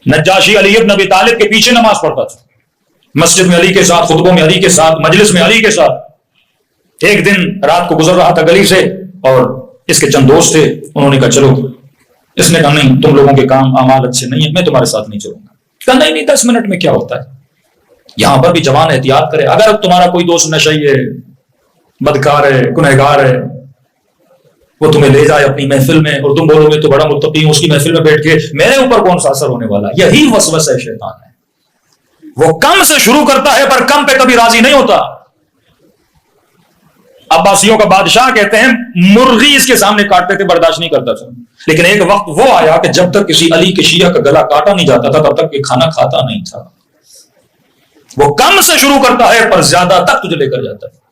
نجاشی علی ابن ابی طالب کے پیچھے نماز پڑھتا تھا، مسجد میں علی کے ساتھ، خطبوں میں علی کے ساتھ، مجلس میں علی کے ساتھ۔ ایک دن رات کو گزر رہا تھا گلی سے، اور اس کے چند دوست تھے، انہوں نے کہا چلو۔ اس نے کہا نہیں، تم لوگوں کے کام اعمال اچھے نہیں ہیں، میں تمہارے ساتھ نہیں چلوں گا۔ کہا نہیں 10 منٹ میں کیا ہوتا ہے، یہاں پر بھی جوان احتیاط کرے، اگر تمہارا کوئی دوست نشئی ہے، بدکار ہے، گنہگار ہے، وہ تمہیں لے جائے اپنی محفل میں اور تم بولو گے تو بڑا متقی ہوں، اس کی محفل میں بیٹھ کے میرے اوپر کون سا اثر ہونے والا ہے؟ یہی وسوسہ شیطان ہے۔ وہ کم سے شروع کرتا ہے پر کم پہ کبھی راضی نہیں ہوتا۔ عباسیوں کا بادشاہ کہتے ہیں مرغی اس کے سامنے کاٹتے تھے، برداشت نہیں کرتا تھا، لیکن ایک وقت وہ آیا کہ جب تک کسی علی کے شیعہ کا گلا کاٹا نہیں جاتا تھا تب تک یہ کھانا کھاتا نہیں تھا۔ وہ کم سے شروع کرتا ہے پر زیادہ تک تجھے لے کر جاتا ہے۔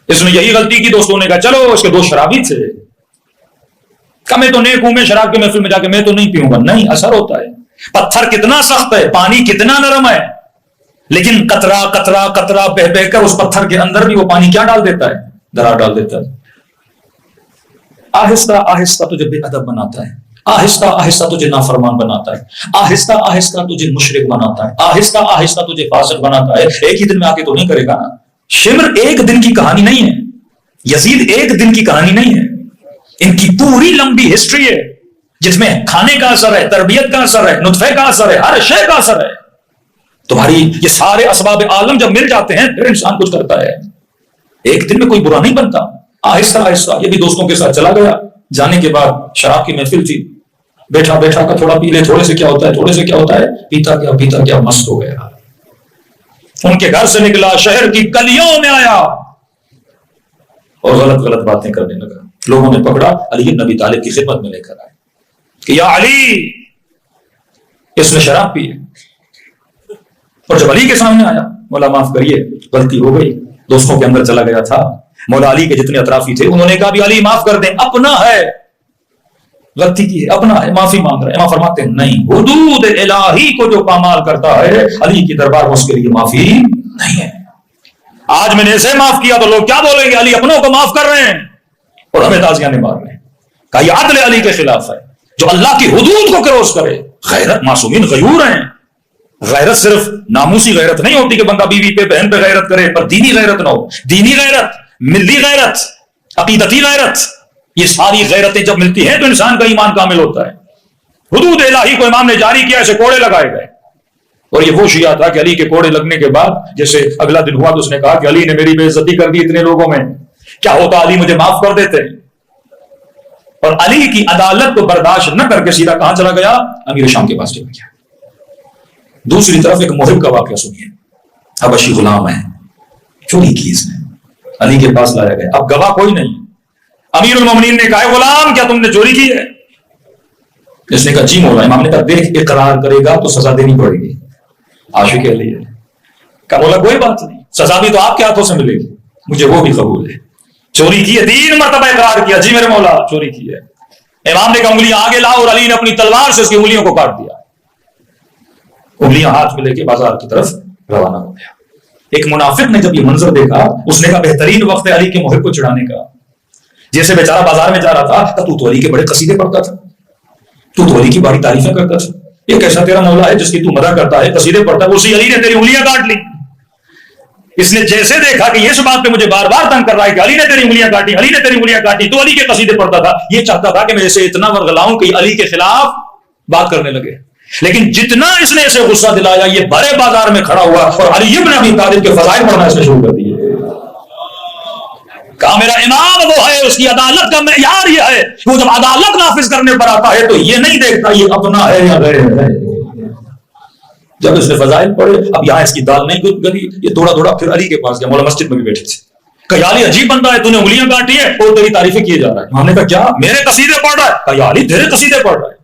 اس نے یہی غلطی کی، دوستوں نے کہا چلو، اس کے دوست شرابی تھے، کہا میں تو نیک ہوں، میں شراب کے محفل میں جا کے میں تو نہیں پیوں گا۔ نہیں، اثر ہوتا ہے۔ پتھر کتنا سخت ہے، پانی کتنا نرم ہے، لیکن قطرہ قطرہ قطرہ بہ بہ کر اس پتھر کے اندر بھی وہ پانی کیا ڈال دیتا ہے؟ درار ڈال دیتا ہے۔ آہستہ آہستہ تجھے بے ادب بناتا ہے، آہستہ آہستہ تجھے نافرمان بناتا ہے، آہستہ آہستہ تجھے مشرک بناتا ہے، آہستہ آہستہ تجھے فاسق بناتا ہے۔ ایک ہی دن میں آ کے تو نہیں کرے گا نا۔ شمر ایک دن کی کہانی نہیں ہے، یزید ایک دن کی کہانی نہیں ہے، ان کی پوری لمبی ہسٹری ہے جس میں کھانے کا اثر ہے، تربیت کا اثر ہے، نطفے کا اثر ہے، ہر شے کا اثر ہے۔ تمہاری یہ سارے اسباب عالم جب مل جاتے ہیں پھر انسان کچھ کرتا ہے۔ ایک دن میں کوئی برا نہیں بنتا، آہستہ آہستہ۔ یہ بھی دوستوں کے ساتھ چلا گیا، جانے کے بعد شراب کی محفل تھی، بیٹھا بیٹھا کا تھوڑا پی لے، تھوڑے سے کیا ہوتا ہے، تھوڑے سے کیا ہوتا ہے، پیتا کیا مست ہو گیا۔ ان کے گھر سے نکلا، شہر کی گلیوں میں آیا اور غلط غلط باتیں کرنے لگا۔ لوگوں نے پکڑا، علی بن ابی طالب کی خدمت میں لے کر آئے کہ یا علی، اس نے شراب پی ہے۔ اور جب علی کے سامنے آیا، مولا معاف کریے غلطی ہو گئی، دوستوں کے اندر چلا گیا تھا۔ مولا علی کے جتنے اطرافی تھے انہوں نے کہا بھی علی معاف کر دیں، اپنا ہے، غلطی کی ہے، اپنا ہے، معافی مانگ رہے ہیں۔ امام فرماتے ہیں نہیں، حدود الہی کو جو پامال کرتا ہے علی کی دربار میں اس کے لیے معافی نہیں ہے۔ آج میں نے اسے معاف کیا تو لوگ کیا بولیں گے؟ علی اپنوں کو معاف کر رہے ہیں اور ہمیں تازیاں مار رہے ہیں۔ کہا یہ عدل علی کے خلاف ہے، جو اللہ کی حدود کو کروس کرے۔ غیرت، معصومین غیور ہیں۔ غیرت صرف ناموسی غیرت نہیں ہوتی کہ بندہ بیوی پہ، بہن پہ غیرت کرے، پر دینی غیرت نہ ہو۔ دینی غیرت، ملی غیرت، عقیدتی غیرت، یہ ساری غیرتیں جب ملتی ہیں تو انسان کا ایمان کامل ہوتا ہے۔ حدود الہی کو امام نے جاری کیا، اسے کوڑے لگائے گئے۔ اور یہ وہ شیعہ تھا کہ علی کے کوڑے لگنے کے بعد جیسے اگلا دن ہوا تو اس نے کہا کہ علی نے میری بے عزتی کر دی اتنے لوگوں میں، کیا ہوتا علی مجھے معاف کر دیتے۔ اور علی کی عدالت کو برداشت نہ کر کے سیدھا کہاں چلا گیا؟ امیر شام کے پاس چلا گیا۔ دوسری طرف ایک محب کا واقعہ سنیے، حبشی غلام ہے، چوری کی اس نے، علی کے پاس لایا گیا۔ اب گواہ کوئی نہیں، امیر المومنین نے کہا غلام کیا تم نے چوری کی ہے؟ اس نے کہا جی مولا۔ امام نے کہا دیکھ اقرار کرے گا تو سزا دینی پڑے گی، عاشق علی ہے۔ کہا مولا کوئی بات نہیں، سزا بھی تو آپ کے ہاتھوں سے ملے گی، مجھے وہ بھی قبول ہے۔ چوری کی ہے، 3 مرتبہ اقرار کیا، جی میرے مولا چوری کی ہے۔ امام نے کہا انگلیاں آگے لاؤ، اور علی نے اپنی تلوار سے اس کی انگلیوں کو کاٹ دیا۔ انگلیاں ہاتھ میں لے کے بازار کی طرف روانہ ہو گیا۔ ایک منافق نے جب یہ منظر دیکھا، اس نے کہا بہترین وقت ہے علی کے محب کو چڑھانے کا۔ جیسے بیچارہ بازار میں جا رہا تھا تو علی کے بڑے قصیدے پڑھتا تھا، تو علی کی بڑی تعریفیں کرتا تھا۔ ایک ایسا تیرا مولا ہے جس کی تو مدح کرتا ہے، قصیدے پڑھتا ہے، اسی علی نے تیری انگلیاں کاٹ لی۔ اس نے جیسے دیکھا کہ یہ اس بات پہ مجھے بار بار تنگ کر رہا ہے کہ علی نے تیری انگلیاں کاٹی، علی نے تیری انگلیاں کاٹی، تو علی کے قصیدے پڑھتا تھا، یہ چاہتا تھا کہ میں اسے اتنا ورغلاؤں کہ علی کے خلاف بات کرنے لگے۔ لیکن جتنا اس نے اسے غصہ دلایا، یہ بڑے بازار میں کھڑا ہوا اور علی ابن ابی طالب کے فضائل پڑھنا اس نے شروع کر دیے۔ کہا میرا امام وہ ہے، اس کی عدالت کا معیار یہ ہے، وہ جب عدالت نافذ کرنے پر آتا ہے تو یہ نہیں دیکھتا یہ اپنا ہے یا غیر ہے۔ جب اس نے فضائل پڑھے، اب یہاں اس کی دال نہیں گلی، یہ تھوڑا تھوڑا پھر علی کے پاس گیا، مولا مسجد میں بھی بیٹھے تھے۔ کہا علی عجیب بندہ ہے، تو نے انگلیاں کاٹی ہے اور تیری تعریفیں کیے جا رہا ہے۔ ہم نے کہا کیا؟ میرے قصیدے پڑھ رہا ہے؟ کہا علی تیرے قصیدے پڑھ رہا ہے۔